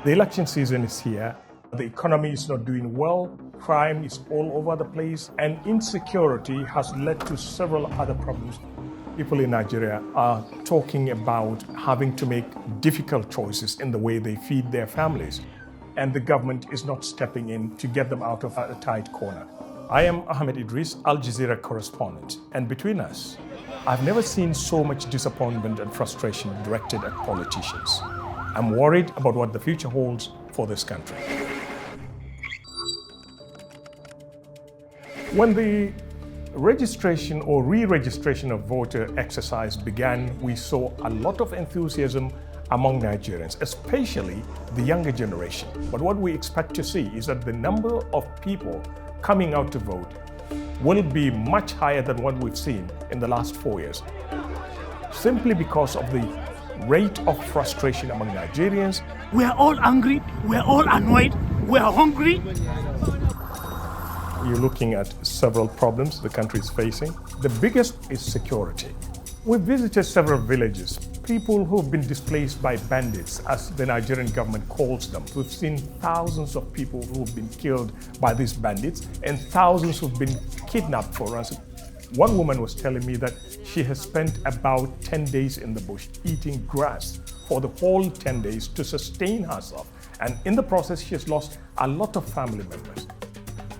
The election season is here. The economy is not doing well. Crime is all over the place. And insecurity has led to several other problems. People in Nigeria are talking about having to make difficult choices in the way they feed their families. And the government is not stepping in to get them out of a tight corner. I am Ahmed Idris, Al Jazeera correspondent. And between us, I've never seen so much disappointment and frustration directed at politicians. I'm worried about what the future holds for this country. When the registration or re-registration of voter exercise began, we saw a lot of enthusiasm among Nigerians, especially the younger generation. But what we expect to see is that the number of people coming out to vote will be much higher than what we've seen in the last 4 years, simply because of the rate of frustration among Nigerians. We are all angry, we are all annoyed, we are hungry. You're looking at several problems the country is facing. The biggest is security. We've visited several villages, people who've been displaced by bandits, as the Nigerian government calls them. We've seen thousands of people who've been killed by these bandits and thousands who've been kidnapped for ransom. One woman was telling me that she has spent about 10 days in the bush eating grass for the whole 10 days to sustain herself. And in the process, she has lost a lot of family members.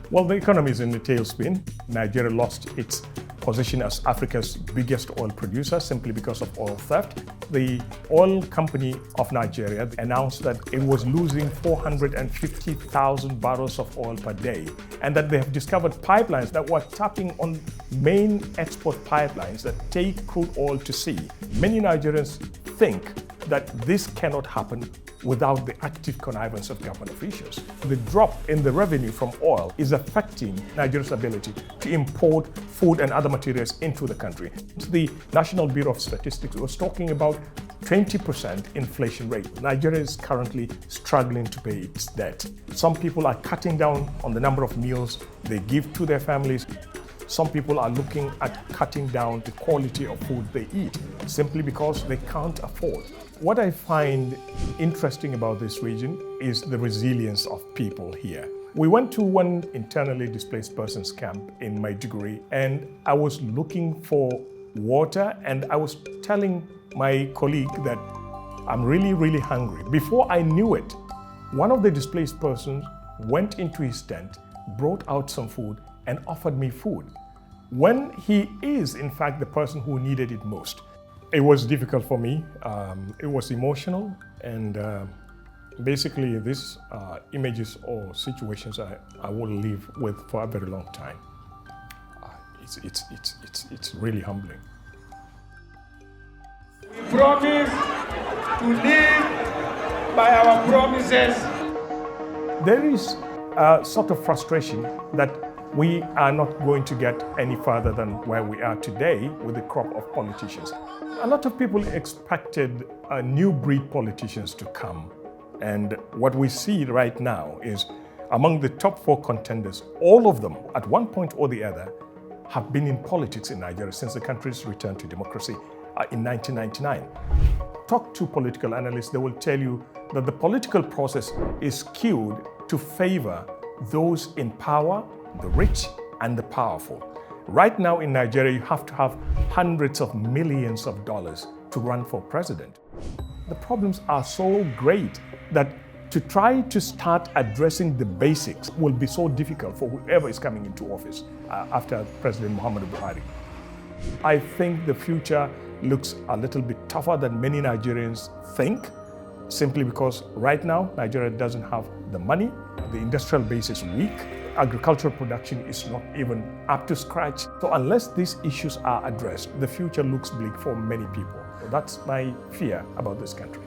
Well, the economy is in a tailspin. Nigeria lost its position as Africa's biggest oil producer simply because of oil theft. The oil company of Nigeria announced that it was losing 450,000 barrels of oil per day, and that they have discovered pipelines that were tapping on main export pipelines that take crude oil to sea. Many Nigerians think that this cannot happen without the active connivance of government officials. The drop in the revenue from oil is affecting Nigeria's ability to import food and other materials into the country. The National Bureau of Statistics was talking about 20% inflation rate. Nigeria is currently struggling to pay its debt. Some people are cutting down on the number of meals they give to their families. Some people are looking at cutting down the quality of food they eat simply because they can't afford. What I find interesting about this region is the resilience of people here. We went to one internally displaced persons camp in Maiduguri, and I was looking for water, and I was telling my colleague that I'm really, really hungry. Before I knew it, one of the displaced persons went into his tent, brought out some food, and offered me food, when he is, in fact, the person who needed it most. It was difficult for me. It was emotional, and basically these images or situations I will live with for a very long time. It's really humbling. We promise to live by our promises. There is a sort of frustration that we are not going to get any further than where we are today with the crop of politicians. A lot of people expected new breed politicians to come. And what we see right now is among the top 4 contenders, all of them at one point or the other have been in politics in Nigeria since the country's return to democracy in 1999. Talk to political analysts, they will tell you that the political process is skewed to favor those in power, the rich and the powerful. Right now in Nigeria, you have to have hundreds of millions of dollars to run for president. The problems are so great that to try to start addressing the basics will be so difficult for whoever is coming into office after President Muhammadu Buhari. I think the future looks a little bit tougher than many Nigerians think, simply because right now Nigeria doesn't have the money, the industrial base is weak, agricultural production is not even up to scratch. So unless these issues are addressed, the future looks bleak for many people. So that's my fear about this country.